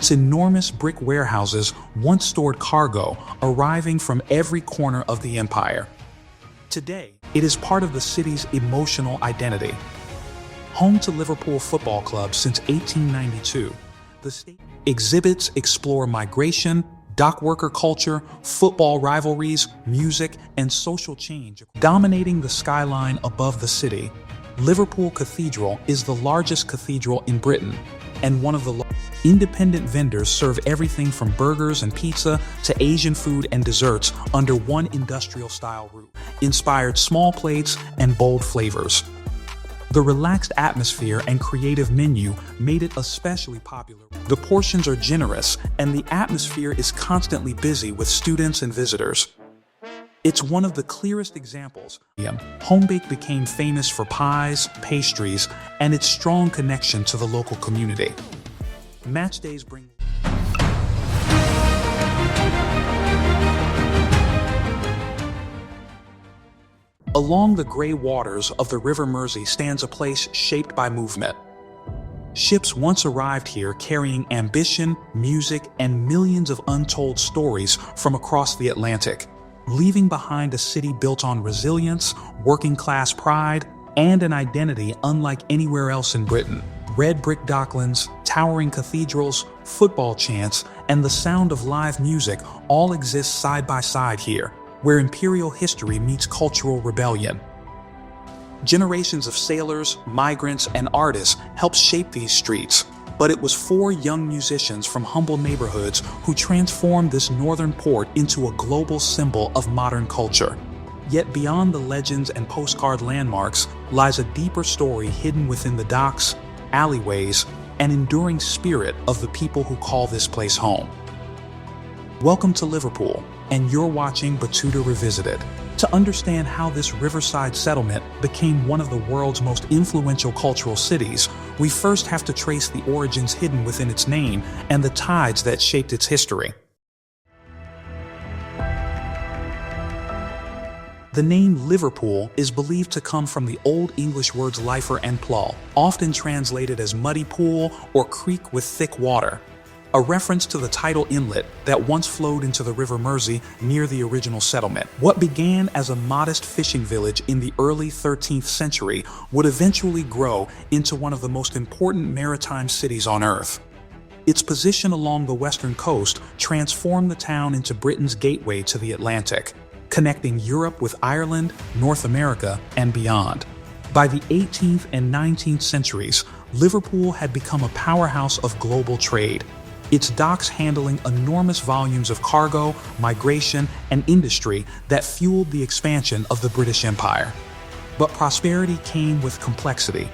Its enormous brick warehouses once stored cargo arriving from every corner of the empire. Today, it is part of the city's emotional identity. Home to Liverpool Football Club since 1892, the state exhibits explore migration, dock worker culture, football rivalries, music, and social change. Dominating the skyline above the city, Liverpool Cathedral is the largest cathedral in Britain, and one of the independent vendors serve everything from burgers and pizza to Asian food and desserts under one industrial-style roof, inspired small plates and bold flavors. The relaxed atmosphere and creative menu made it especially popular. The portions are generous, and the atmosphere is constantly busy with students and visitors. It's one of the clearest examples. Homebake became famous for pies, pastries, and its strong connection to the local community. Match days bring Along the gray waters of the River Mersey stands a place shaped by movement. Ships once arrived here carrying ambition, music, and millions of untold stories from across the Atlantic, leaving behind a city built on resilience, working-class pride, and an identity unlike anywhere else in Britain. Red brick docklands, towering cathedrals, football chants, and the sound of live music all exist side by side here, where imperial history meets cultural rebellion. Generations of sailors, migrants, and artists helped shape these streets, but it was 4 young musicians from humble neighborhoods who transformed this northern port into a global symbol of modern culture. Yet beyond the legends and postcard landmarks lies a deeper story hidden within the docks, alleyways, and enduring spirit of the people who call this place home. Welcome to Liverpool, and you're watching Batuta Revisited. To understand how this riverside settlement became one of the world's most influential cultural cities, we first have to trace the origins hidden within its name and the tides that shaped its history. The name Liverpool is believed to come from the Old English words lifer and plough, often translated as muddy pool or creek with thick water, a reference to the tidal inlet that once flowed into the River Mersey near the original settlement. What began as a modest fishing village in the early 13th century would eventually grow into one of the most important maritime cities on Earth. Its position along the western coast transformed the town into Britain's gateway to the Atlantic, connecting Europe with Ireland, North America, and beyond. By the 18th and 19th centuries, Liverpool had become a powerhouse of global trade, its docks handling enormous volumes of cargo, migration, and industry that fueled the expansion of the British Empire. But prosperity came with complexity.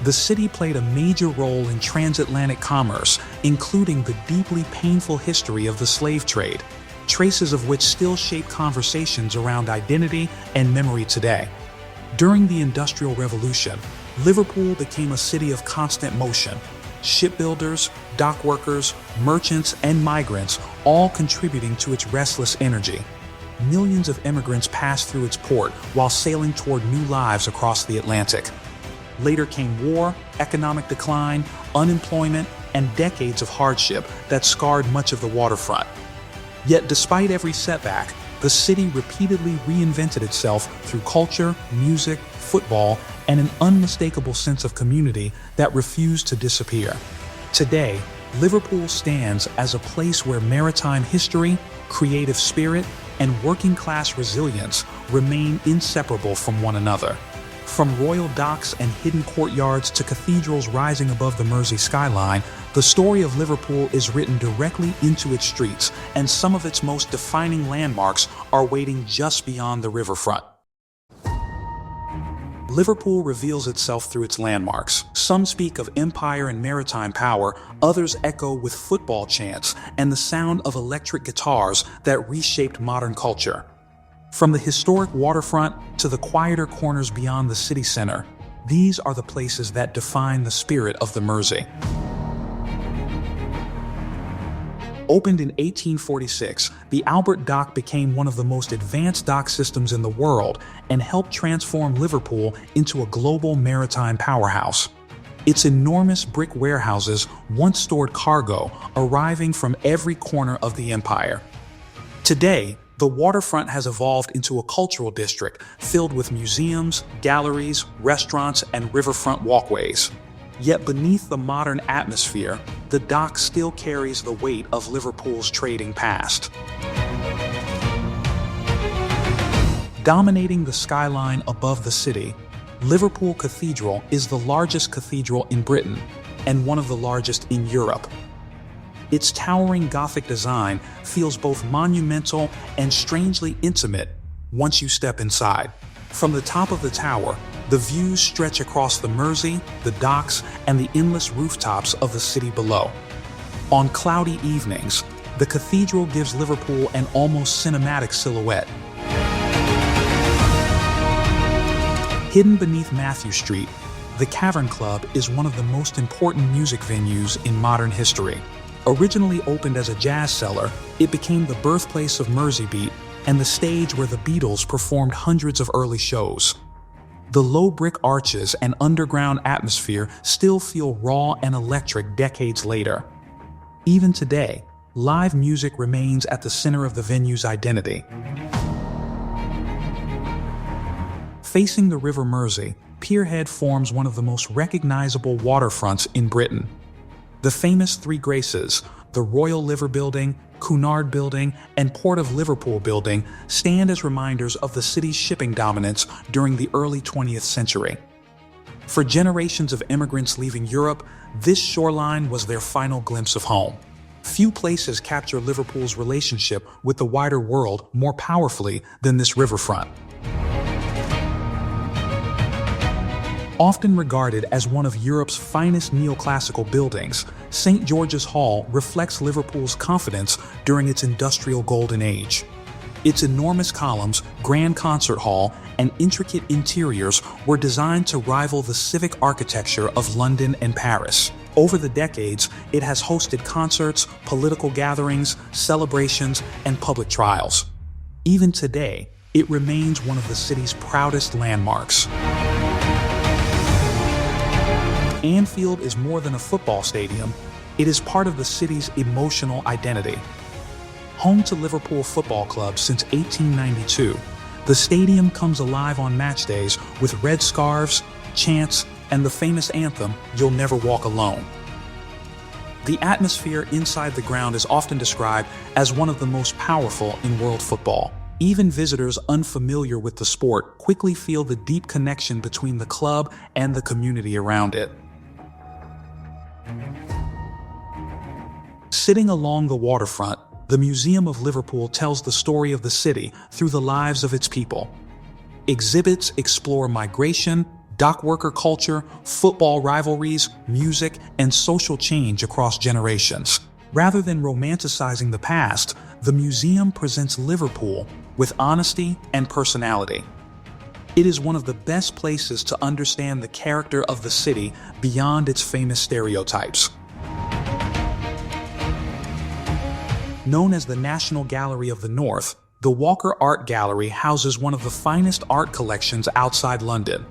The city played a major role in transatlantic commerce, including the deeply painful history of the slave trade, traces of which still shape conversations around identity and memory today. During the Industrial Revolution, Liverpool became a city of constant motion. Shipbuilders, dock workers, merchants, and migrants all contributing to its restless energy. Millions of immigrants passed through its port while sailing toward new lives across the Atlantic. Later came war, economic decline, unemployment, and decades of hardship that scarred much of the waterfront. Yet despite every setback, the city repeatedly reinvented itself through culture, music, football, and an unmistakable sense of community that refused to disappear. Today, Liverpool stands as a place where maritime history, creative spirit, and working-class resilience remain inseparable from one another. From royal docks and hidden courtyards to cathedrals rising above the Mersey skyline, the story of Liverpool is written directly into its streets, and some of its most defining landmarks are waiting just beyond the riverfront. Liverpool reveals itself through its landmarks. Some speak of empire and maritime power, others echo with football chants and the sound of electric guitars that reshaped modern culture. From the historic waterfront to the quieter corners beyond the city center, these are the places that define the spirit of the Mersey. Opened in 1846, the Albert Dock became one of the most advanced dock systems in the world and helped transform Liverpool into a global maritime powerhouse. Its enormous brick warehouses once stored cargo arriving from every corner of the empire. Today, the waterfront has evolved into a cultural district filled with museums, galleries, restaurants, and riverfront walkways. Yet beneath the modern atmosphere, the dock still carries the weight of Liverpool's trading past. Dominating the skyline above the city, Liverpool Cathedral is the largest cathedral in Britain and one of the largest in Europe. Its towering Gothic design feels both monumental and strangely intimate once you step inside. From the top of the tower, the views stretch across the Mersey, the docks, and the endless rooftops of the city below. On cloudy evenings, the cathedral gives Liverpool an almost cinematic silhouette. Hidden beneath Matthew Street, the Cavern Club is one of the most important music venues in modern history. Originally opened as a jazz cellar, it became the birthplace of Merseybeat and the stage where the Beatles performed hundreds of early shows. The low brick arches and underground atmosphere still feel raw and electric decades later. Even today, live music remains at the center of the venue's identity. Facing the River Mersey, Pierhead forms one of the most recognizable waterfronts in Britain. The famous Three Graces, the Royal Liver Building, Cunard Building, and Port of Liverpool Building stand as reminders of the city's shipping dominance during the early 20th century. For generations of immigrants leaving Europe, this shoreline was their final glimpse of home. Few places capture Liverpool's relationship with the wider world more powerfully than this riverfront. Often regarded as one of Europe's finest neoclassical buildings, St. George's Hall reflects Liverpool's confidence during its industrial golden age. Its enormous columns, grand concert hall, and intricate interiors were designed to rival the civic architecture of London and Paris. Over the decades, it has hosted concerts, political gatherings, celebrations, and public trials. Even today, it remains one of the city's proudest landmarks. Anfield is more than a football stadium, it is part of the city's emotional identity. Home to Liverpool Football Club since 1892, the stadium comes alive on match days with red scarves, chants, and the famous anthem, "You'll Never Walk Alone." The atmosphere inside the ground is often described as one of the most powerful in world football. Even visitors unfamiliar with the sport quickly feel the deep connection between the club and the community around it. Sitting along the waterfront, the Museum of Liverpool tells the story of the city through the lives of its people. Exhibits explore migration, dockworker culture, football rivalries, music, and social change across generations. Rather than romanticizing the past, the museum presents Liverpool with honesty and personality. It is one of the best places to understand the character of the city beyond its famous stereotypes. Known as the National Gallery of the North, the Walker Art Gallery houses one of the finest art collections outside London.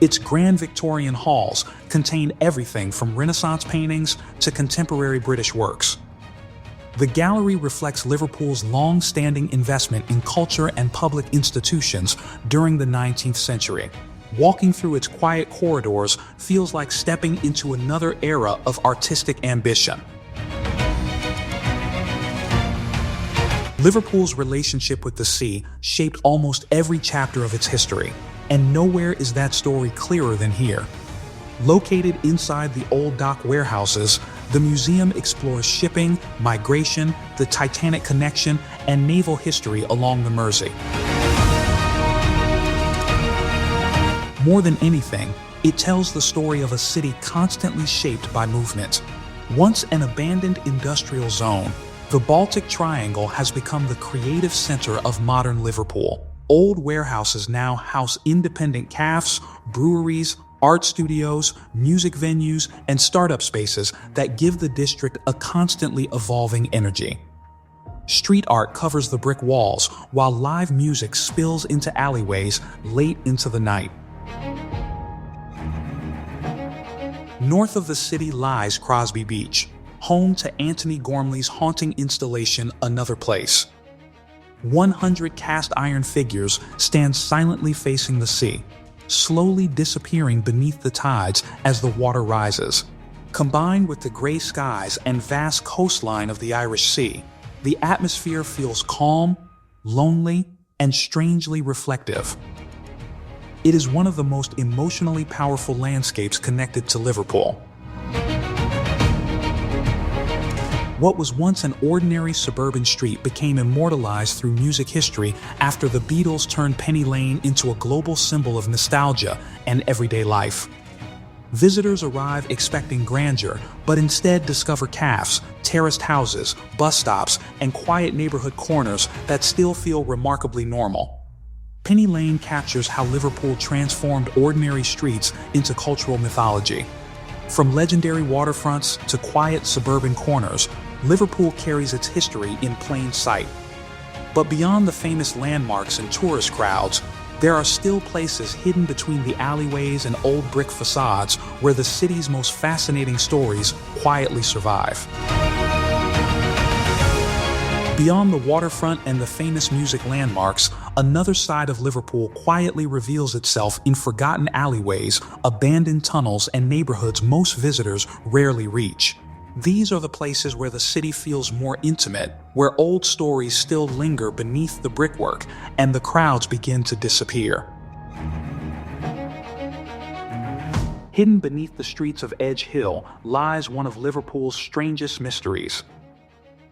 Its grand Victorian halls contain everything from Renaissance paintings to contemporary British works. The gallery reflects Liverpool's long-standing investment in culture and public institutions during the 19th century. Walking through its quiet corridors feels like stepping into another era of artistic ambition. Liverpool's relationship with the sea shaped almost every chapter of its history, and nowhere is that story clearer than here. Located inside the old dock warehouses, the museum explores shipping, migration, the Titanic connection, and naval history along the Mersey. More than anything, it tells the story of a city constantly shaped by movement. Once an abandoned industrial zone, the Baltic Triangle has become the creative center of modern Liverpool. Old warehouses now house independent cafes, breweries, art studios, music venues, and startup spaces that give the district a constantly evolving energy. Street art covers the brick walls, while live music spills into alleyways late into the night. North of the city lies Crosby Beach, home to Antony Gormley's haunting installation Another Place. 100 cast iron figures stand silently facing the sea, slowly disappearing beneath the tides as the water rises. Combined with the gray skies and vast coastline of the Irish Sea, the atmosphere feels calm, lonely, and strangely reflective. It is one of the most emotionally powerful landscapes connected to Liverpool. What was once an ordinary suburban street became immortalized through music history after the Beatles turned Penny Lane into a global symbol of nostalgia and everyday life. Visitors arrive expecting grandeur, but instead discover cafes, terraced houses, bus stops, and quiet neighborhood corners that still feel remarkably normal. Penny Lane captures how Liverpool transformed ordinary streets into cultural mythology. From legendary waterfronts to quiet suburban corners, Liverpool carries its history in plain sight. But beyond the famous landmarks and tourist crowds, there are still places hidden between the alleyways and old brick facades where the city's most fascinating stories quietly survive. Beyond the waterfront and the famous music landmarks, another side of Liverpool quietly reveals itself in forgotten alleyways, abandoned tunnels, and neighborhoods most visitors rarely reach. These are the places where the city feels more intimate, where old stories still linger beneath the brickwork, and the crowds begin to disappear. Hidden beneath the streets of Edge Hill lies one of Liverpool's strangest mysteries.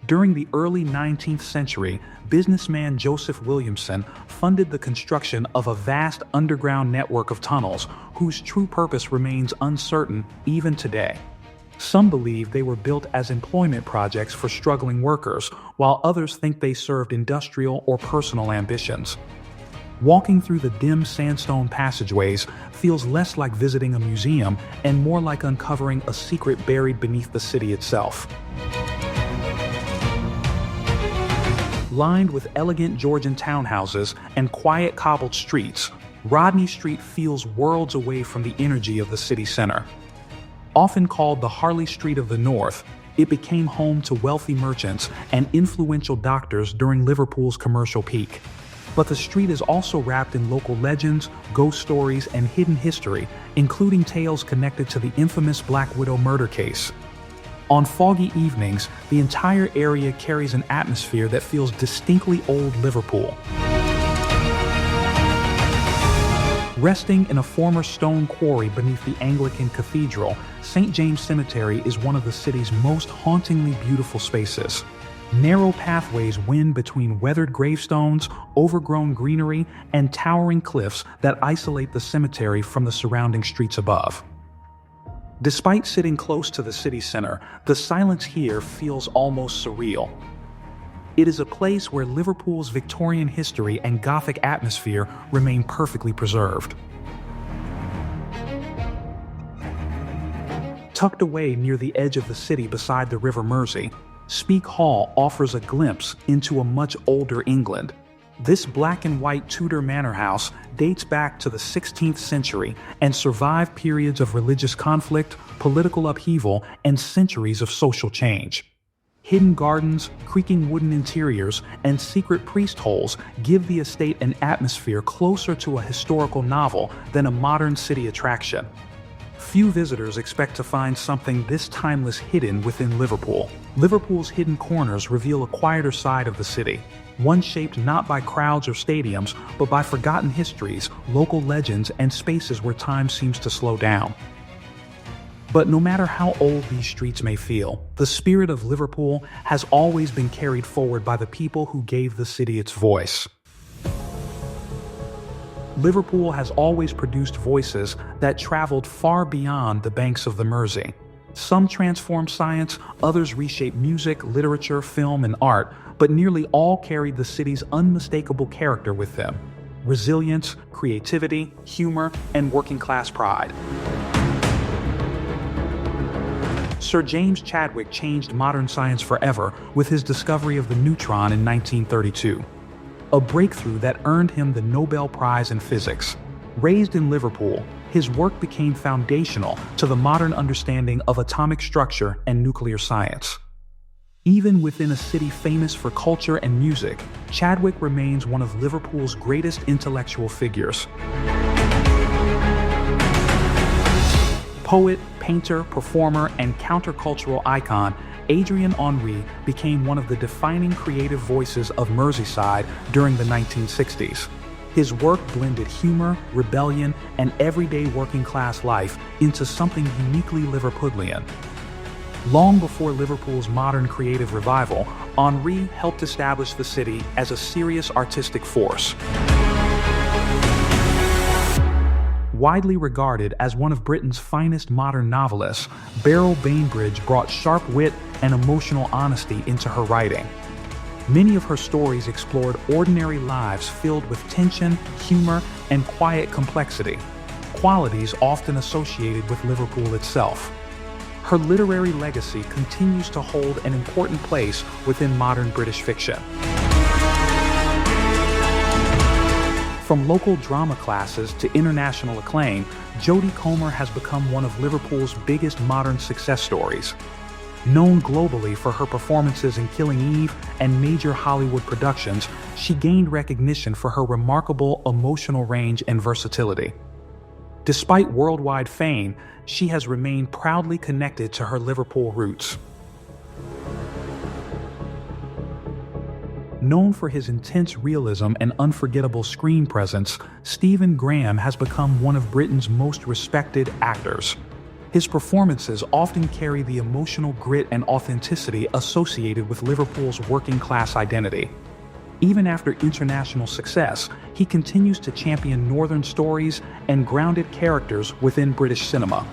During the early 19th century, businessman Joseph Williamson funded the construction of a vast underground network of tunnels whose true purpose remains uncertain even today. Some believe they were built as employment projects for struggling workers, while others think they served industrial or personal ambitions. Walking through the dim sandstone passageways feels less like visiting a museum and more like uncovering a secret buried beneath the city itself. Lined with elegant Georgian townhouses and quiet cobbled streets, Rodney Street feels worlds away from the energy of the city center. Often called the Harley Street of the North, it became home to wealthy merchants and influential doctors during Liverpool's commercial peak. But the street is also wrapped in local legends, ghost stories, and hidden history, including tales connected to the infamous Black Widow murder case. On foggy evenings, the entire area carries an atmosphere that feels distinctly old Liverpool. Resting in a former stone quarry beneath the Anglican Cathedral, St. James Cemetery is one of the city's most hauntingly beautiful spaces. Narrow pathways wind between weathered gravestones, overgrown greenery, and towering cliffs that isolate the cemetery from the surrounding streets above. Despite sitting close to the city center, the silence here feels almost surreal. It is a place where Liverpool's Victorian history and Gothic atmosphere remain perfectly preserved. Tucked away near the edge of the city beside the River Mersey, Speke Hall offers a glimpse into a much older England. This black and white Tudor manor house dates back to the 16th century and survived periods of religious conflict, political upheaval, and centuries of social change. Hidden gardens, creaking wooden interiors, and secret priest holes give the estate an atmosphere closer to a historical novel than a modern city attraction. Few visitors expect to find something this timeless hidden within Liverpool. Liverpool's hidden corners reveal a quieter side of the city, one shaped not by crowds or stadiums, but by forgotten histories, local legends, and spaces where time seems to slow down. But no matter how old these streets may feel, the spirit of Liverpool has always been carried forward by the people who gave the city its voice. Liverpool has always produced voices that traveled far beyond the banks of the Mersey. Some transformed science, others reshaped music, literature, film, and art, but nearly all carried the city's unmistakable character with them: resilience, creativity, humor, and working-class pride. Sir James Chadwick changed modern science forever with his discovery of the neutron in 1932, a breakthrough that earned him the Nobel Prize in Physics. Raised in Liverpool, His work became foundational to the modern understanding of atomic structure and nuclear science. Even within a city famous for culture and music, Chadwick remains one of Liverpool's greatest intellectual figures. Poet, painter, performer, and countercultural icon, Adrian Henry became one of the defining creative voices of Merseyside during the 1960s. His work blended humor, rebellion, and everyday working-class life into something uniquely Liverpudlian. Long before Liverpool's modern creative revival, Henry helped establish the city as a serious artistic force. Widely regarded as one of Britain's finest modern novelists, Beryl Bainbridge brought sharp wit and emotional honesty into her writing. Many of her stories explored ordinary lives filled with tension, humor, and quiet complexity, qualities often associated with Liverpool itself. Her literary legacy continues to hold an important place within modern British fiction. From local drama classes to international acclaim, Jodie Comer has become one of Liverpool's biggest modern success stories. Known globally for her performances in Killing Eve and major Hollywood productions, she gained recognition for her remarkable emotional range and versatility. Despite worldwide fame, she has remained proudly connected to her Liverpool roots. Known for his intense realism and unforgettable screen presence, Stephen Graham has become one of Britain's most respected actors. His performances often carry the emotional grit and authenticity associated with Liverpool's working-class identity. Even after international success, he continues to champion northern stories and grounded characters within British cinema.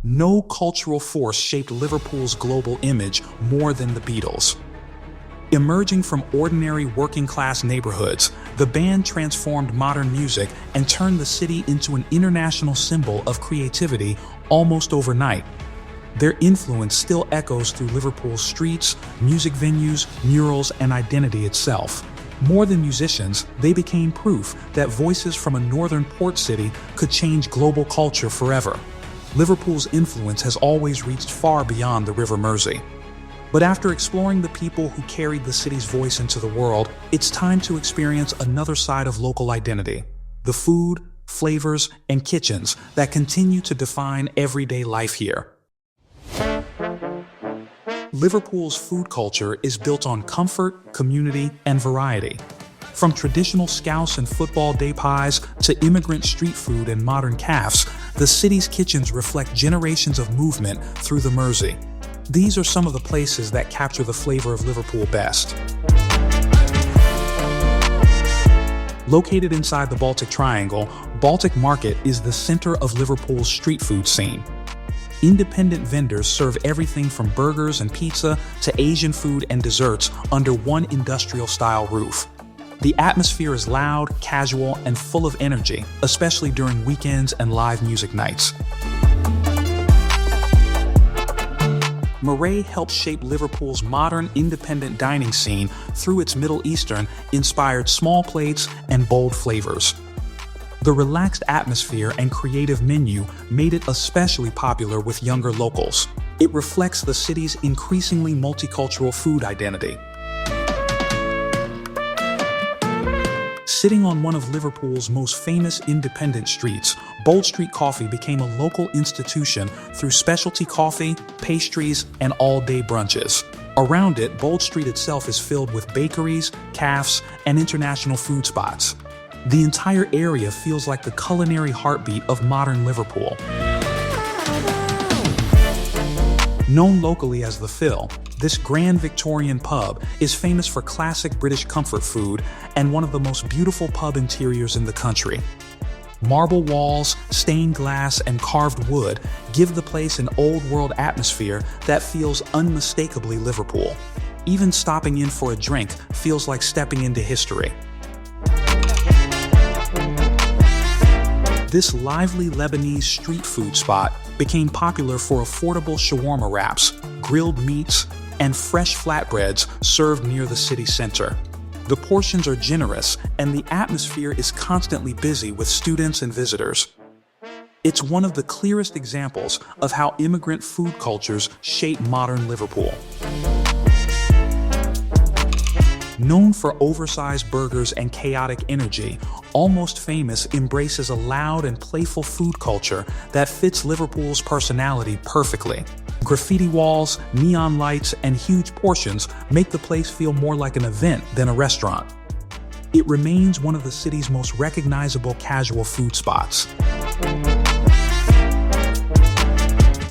No cultural force shaped Liverpool's global image more than the Beatles. Emerging from ordinary working-class neighborhoods, the band transformed modern music and turned the city into an international symbol of creativity almost overnight. Their influence still echoes through Liverpool's streets, music venues, murals, and identity itself. More than musicians, they became proof that voices from a northern port city could change global culture forever. Liverpool's influence has always reached far beyond the River Mersey. But after exploring the people who carried the city's voice into the world, it's time to experience another side of local identity: the food, flavors, and kitchens that continue to define everyday life here. Liverpool's food culture is built on comfort, community, and variety. From traditional scouse and football day pies to immigrant street food and modern cafes, the city's kitchens reflect generations of movement through the Mersey. These are some of the places that capture the flavor of Liverpool best. Located inside the Baltic Triangle, Baltic Market is the center of Liverpool's street food scene. Independent vendors serve everything from burgers and pizza to Asian food and desserts under one industrial-style roof. The atmosphere is loud, casual, and full of energy, especially during weekends and live music nights. Murray helped shape Liverpool's modern independent dining scene through its Middle Eastern-inspired small plates and bold flavors. The relaxed atmosphere and creative menu made it especially popular with younger locals. It reflects the city's increasingly multicultural food identity. Sitting on one of Liverpool's most famous independent streets, Bold Street Coffee became a local institution through specialty coffee, pastries, and all-day brunches. Around it, Bold Street itself is filled with bakeries, cafes, and international food spots. The entire area feels like the culinary heartbeat of modern Liverpool. Known locally as The Phil, this grand Victorian pub is famous for classic British comfort food and one of the most beautiful pub interiors in the country. Marble walls, stained glass, and carved wood give the place an old-world atmosphere that feels unmistakably Liverpool. Even stopping in for a drink feels like stepping into history. This lively Lebanese street food spot became popular for affordable shawarma wraps, grilled meats, and fresh flatbreads served near the city center. The portions are generous, and the atmosphere is constantly busy with students and visitors. It's one of the clearest examples of how immigrant food cultures shape modern Liverpool. Known for oversized burgers and chaotic energy, Almost Famous embraces a loud and playful food culture that fits Liverpool's personality perfectly. Graffiti walls, neon lights, and huge portions make the place feel more like an event than a restaurant. It remains one of the city's most recognizable casual food spots.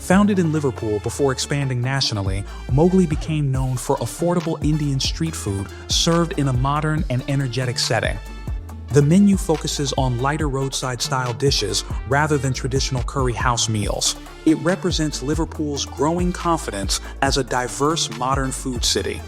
Founded in Liverpool before expanding nationally, Mowgli became known for affordable Indian street food served in a modern and energetic setting. The menu focuses on lighter roadside-style dishes rather than traditional curry house meals. It represents Liverpool's growing confidence as a diverse modern food city.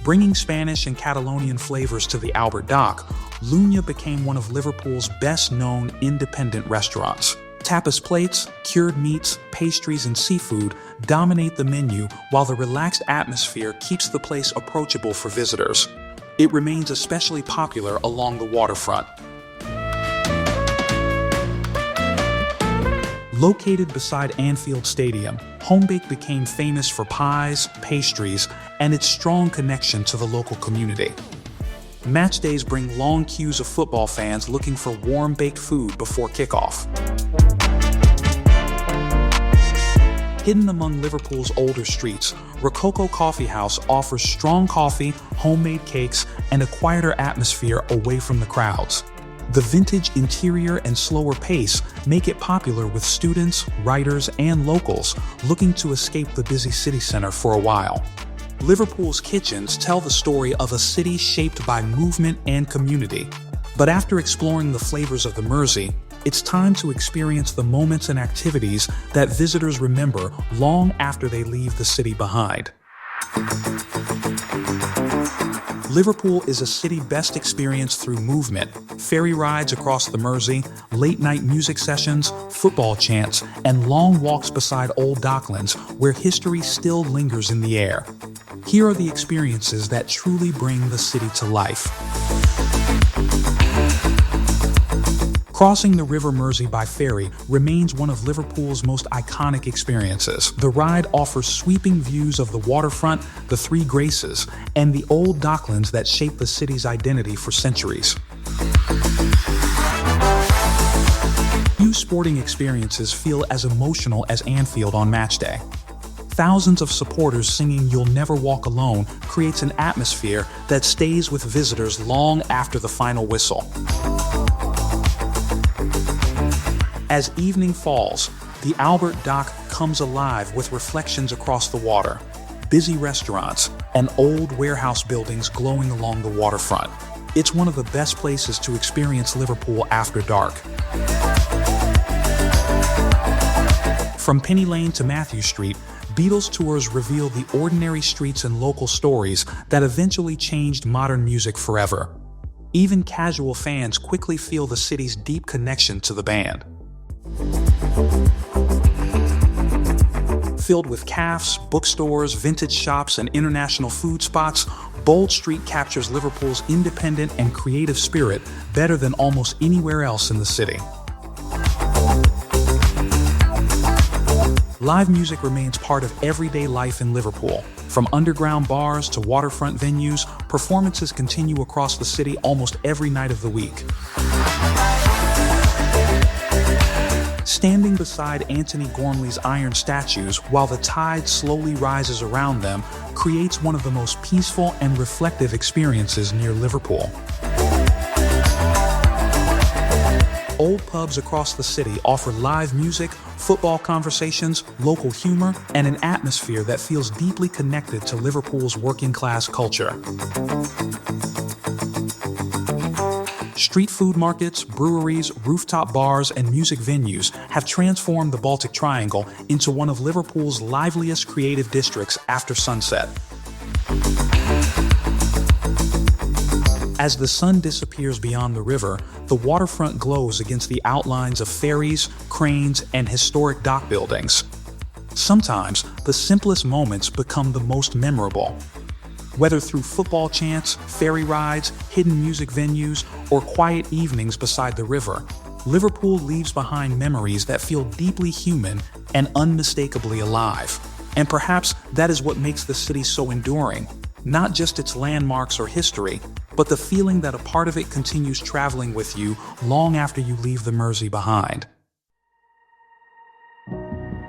Bringing Spanish and Catalonian flavors to the Albert Dock, Lunya became one of Liverpool's best-known independent restaurants. Tapas plates, cured meats, pastries, and seafood dominate the menu, while the relaxed atmosphere keeps the place approachable for visitors. It remains especially popular along the waterfront. Located beside Anfield Stadium, Homebake became famous for pies, pastries, and its strong connection to the local community. Match days bring long queues of football fans looking for warm baked food before kickoff. Hidden among Liverpool's older streets, Rococo Coffee House offers strong coffee, homemade cakes, and a quieter atmosphere away from the crowds. The vintage interior and slower pace make it popular with students, writers, and locals looking to escape the busy city center for a while. Liverpool's kitchens tell the story of a city shaped by movement and community. But after exploring the flavors of the Mersey, it's time to experience the moments and activities that visitors remember long after they leave the city behind. Liverpool is a city best experienced through movement, ferry rides across the Mersey, late-night music sessions, football chants, and long walks beside old docklands where history still lingers in the air. Here are the experiences that truly bring the city to life. Crossing the River Mersey by ferry remains one of Liverpool's most iconic experiences. The ride offers sweeping views of the waterfront, the Three Graces, and the old docklands that shaped the city's identity for centuries. Few sporting experiences feel as emotional as Anfield on match day. Thousands of supporters singing "You'll Never Walk Alone" creates an atmosphere that stays with visitors long after the final whistle. As evening falls, the Albert Dock comes alive with reflections across the water, busy restaurants, and old warehouse buildings glowing along the waterfront. It's one of the best places to experience Liverpool after dark. From Penny Lane to Matthew Street, Beatles tours reveal the ordinary streets and local stories that eventually changed modern music forever. Even casual fans quickly feel the city's deep connection to the band. Filled with cafes, bookstores, vintage shops, and international food spots, Bold Street captures Liverpool's independent and creative spirit better than almost anywhere else in the city. Live music remains part of everyday life in Liverpool. From underground bars to waterfront venues, performances continue across the city almost every night of the week. Standing beside Antony Gormley's iron statues while the tide slowly rises around them creates one of the most peaceful and reflective experiences near Liverpool. Old pubs across the city offer live music, football conversations, local humor, and an atmosphere that feels deeply connected to Liverpool's working-class culture. Street food markets, breweries, rooftop bars, and music venues have transformed the Baltic Triangle into one of Liverpool's liveliest creative districts after sunset. As the sun disappears beyond the river, the waterfront glows against the outlines of ferries, cranes, and historic dock buildings. Sometimes, the simplest moments become the most memorable. Whether through football chants, ferry rides, hidden music venues, or quiet evenings beside the river, Liverpool leaves behind memories that feel deeply human and unmistakably alive. And perhaps that is what makes the city so enduring, not just its landmarks or history, but the feeling that a part of it continues traveling with you long after you leave the Mersey behind.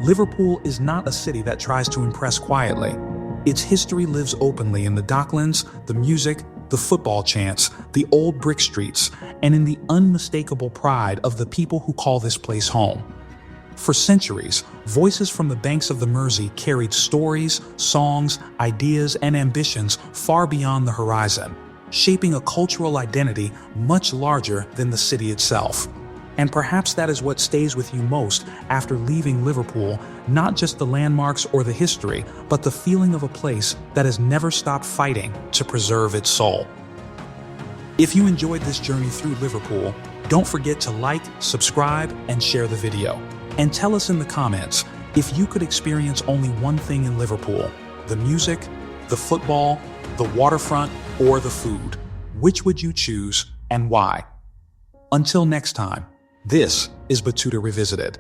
Liverpool is not a city that tries to impress quietly. Its history lives openly in the docklands, the music, the football chants, the old brick streets, and in the unmistakable pride of the people who call this place home. For centuries, voices from the banks of the Mersey carried stories, songs, ideas, and ambitions far beyond the horizon, shaping a cultural identity much larger than the city itself. And perhaps that is what stays with you most after leaving Liverpool, not just the landmarks or the history, but the feeling of a place that has never stopped fighting to preserve its soul. If you enjoyed this journey through Liverpool, don't forget to like, subscribe, and share the video. And tell us in the comments, if you could experience only one thing in Liverpool, the music, the football, the waterfront, or the food, which would you choose and why? Until next time, this is Batuta Revisited.